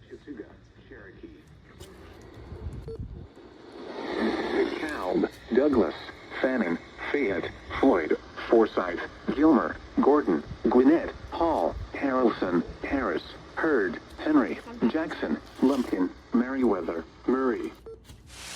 Chattanooga, Cherokee. DeKalb, Douglas, Fannin, Fayette, Floyd, Forsyth, Gilmer, Gordon, Gwinnett, Hall, Harrelson, Harris, Hurd, Henry, Jackson, Lumpkin, Meriwether, Murray.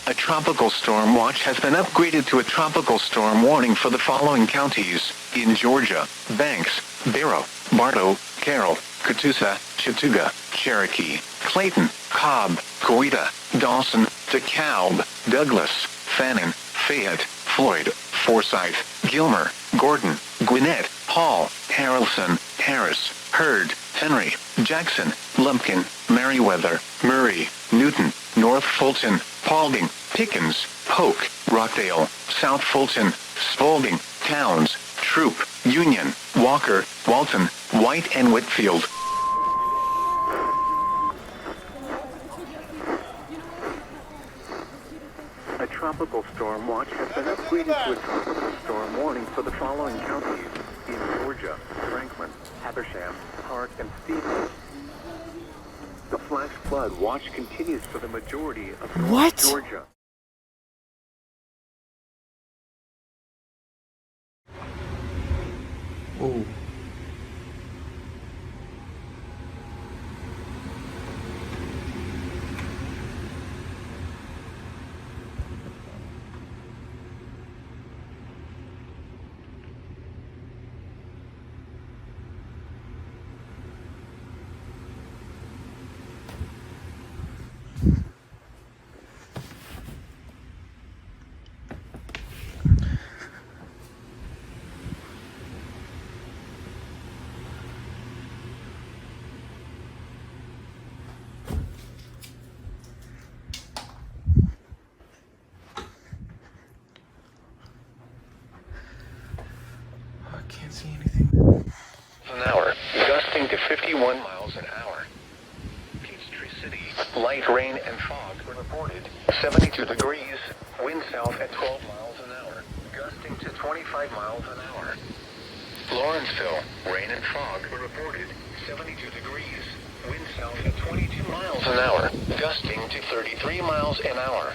A tropical storm watch has been upgraded to a tropical storm warning for the following counties in Georgia: Banks, Barrow, Bartow, Carroll, Catoosa, Chattooga, Cherokee, Clayton, Cobb, Coweta, Dawson, DeKalb, Douglas, Fannin, Fayette, Floyd, Forsyth, Gilmer, Gordon, Gwinnett, Hall, Harrelson, Harris, Hurd, Henry, Jackson, Lumpkin, Meriwether, Murray, Newton, North Fulton, Paulding, Pickens, Polk, Rockdale, South Fulton, Spalding, Towns, Troop, Union, Walker, Walton, White and Whitfield. A tropical storm watch has been upgraded to a tropical storm warning for the following counties in Georgia: Franklin, Habersham, Park, and Stevens. The flash flood watch continues for the majority of North Georgia. Oh. Can't see anything. An hour, gusting to 51 miles an hour. Peachtree City, light rain and fog were reported. 72 degrees, wind south at 12 miles an hour, gusting to 25 miles an hour. Lawrenceville, rain and fog were reported. 72 degrees, wind south at 22 miles an hour, gusting to 33 miles an hour.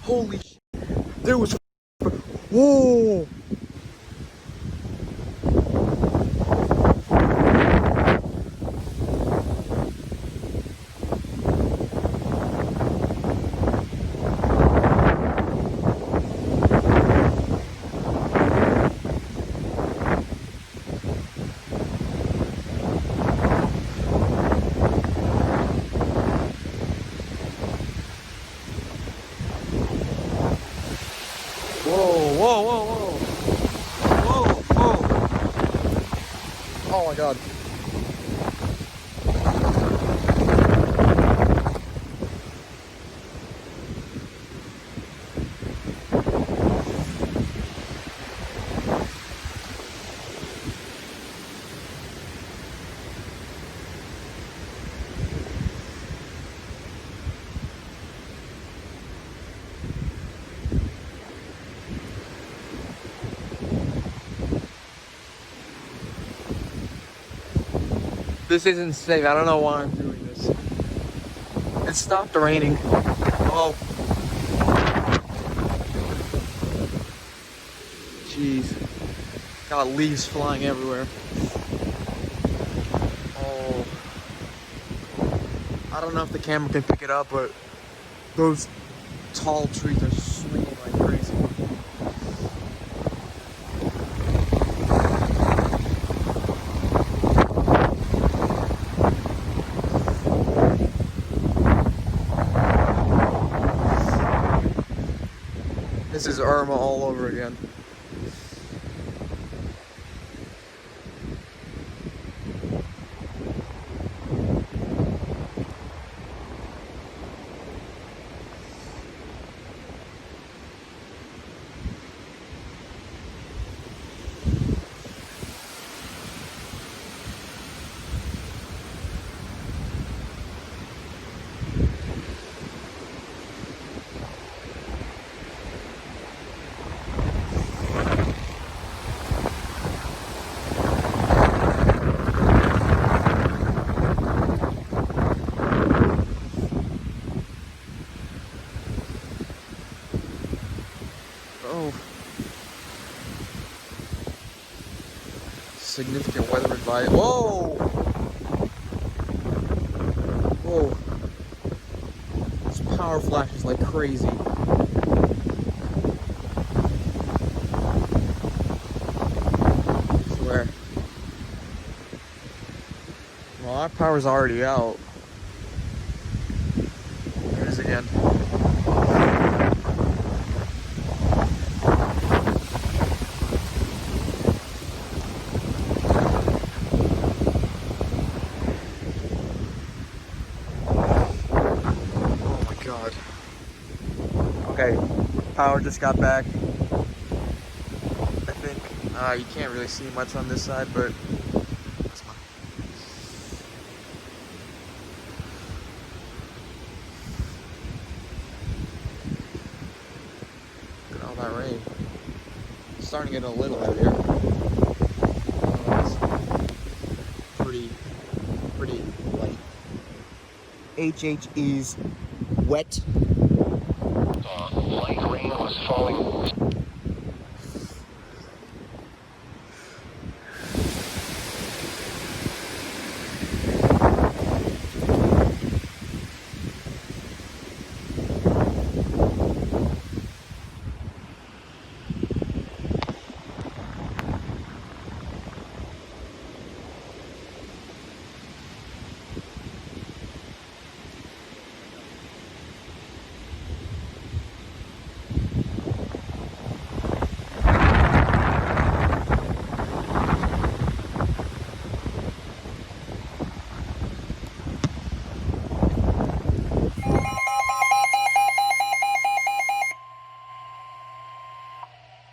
Holy shit. There was. Whoa! Whoa, whoa, whoa, whoa. Whoa, whoa. Oh my god. This isn't safe. I don't know why I'm doing this. It stopped raining. Oh. Jeez. Got leaves flying everywhere. Oh. I don't know if the camera can pick it up, but those tall trees are swinging like crazy. This is Irma all over again. Oh. Significant weather advice. Whoa! Whoa. This power flashes like crazy. I swear. Well, our power's already out. There it is again. God. Okay, power just got back. I think you can't really see much on this side, but that's fine. Look at all that rain. It's starting to get a little heavier. Pretty light. HH is wet. Light rain was falling.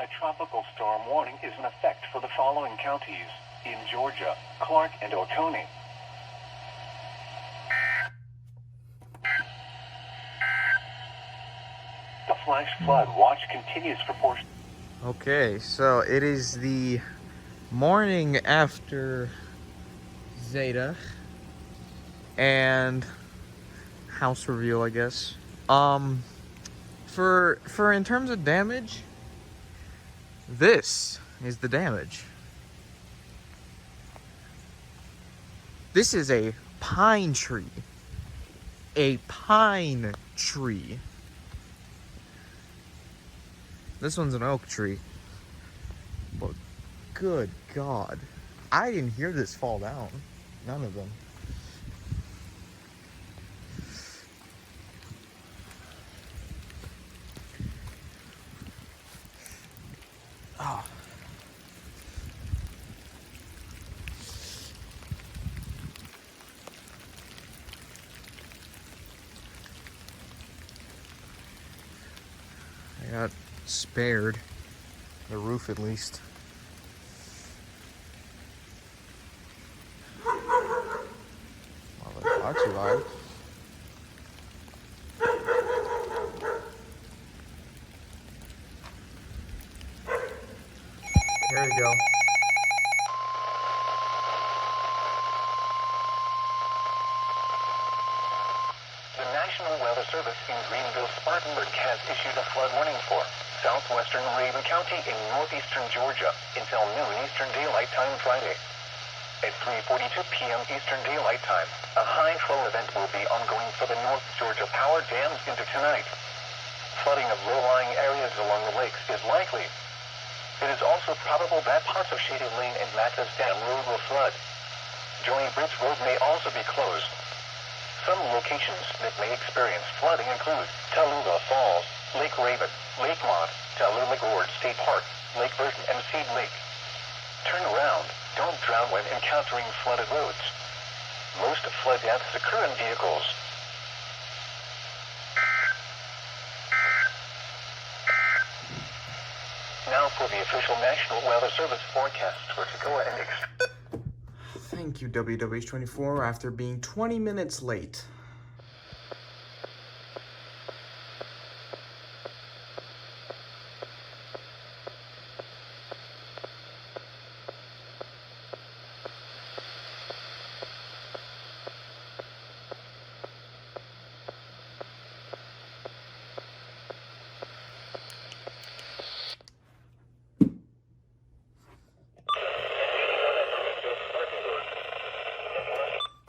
A tropical storm warning is in effect for the following counties in Georgia: Clark and Oconee. The flash flood watch continues for portions. Okay, so it is the morning after Zeta and house reveal, I guess. For in terms of damage, this is the damage. This is a pine tree. A pine tree. This one's an oak tree. But good God. I didn't hear this fall down. None of them. Oh. I got spared. The roof at least. Well, the dogs survived. There we go. The National Weather Service in Greenville-Spartanburg has issued a flood warning for southwestern Raven County in northeastern Georgia until noon Eastern Daylight Time Friday. At 3:42 p.m. Eastern Daylight Time, a high flow event will be ongoing for the North Georgia power dams into tonight. Flooding of low-lying areas along the lakes is likely. It is also probable that parts of Shady Lane and Mathis Dam Road will flood. Joey Bridge Road may also be closed. Some locations that may experience flooding include Tallulah Falls, Lake Raven, Lake Mott, Tallulah Gorge State Park, Lake Burton, and Seed Lake. Turn around. Don't drown when encountering flooded roads. Most flood deaths occur in vehicles. Now for the official National Weather Service forecast for Toccoa and Thank you, WWH24, after being 20 minutes late.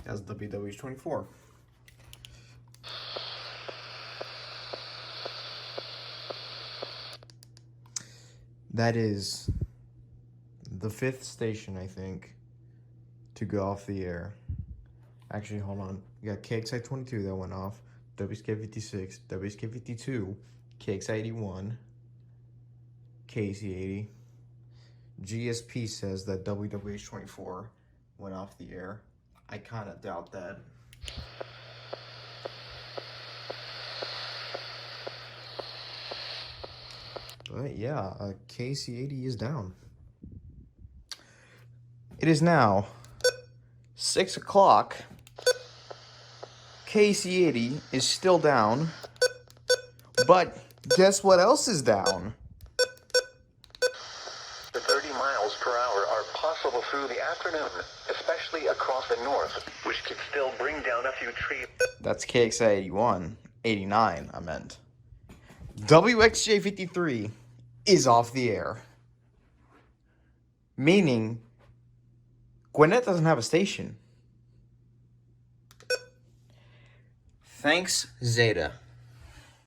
That's WWH24. That is the 5th station, I think, to go off the air. Actually, hold on. You got KXI22 that went off, WSK56, WSK52, KXI81, KC80. GSP says that WWH24 went off the air. I kind of doubt that. But yeah, KC80 is down. It is now 6 o'clock. KC80 is still down. But guess what else is down? The 30 miles per hour are possible through the afternoon, especially across the north, which could still bring down a few trees. That's KXI81. 89, I meant. WXJ53 is off the air. Meaning, Gwinnett doesn't have a station. Thanks, Zeta.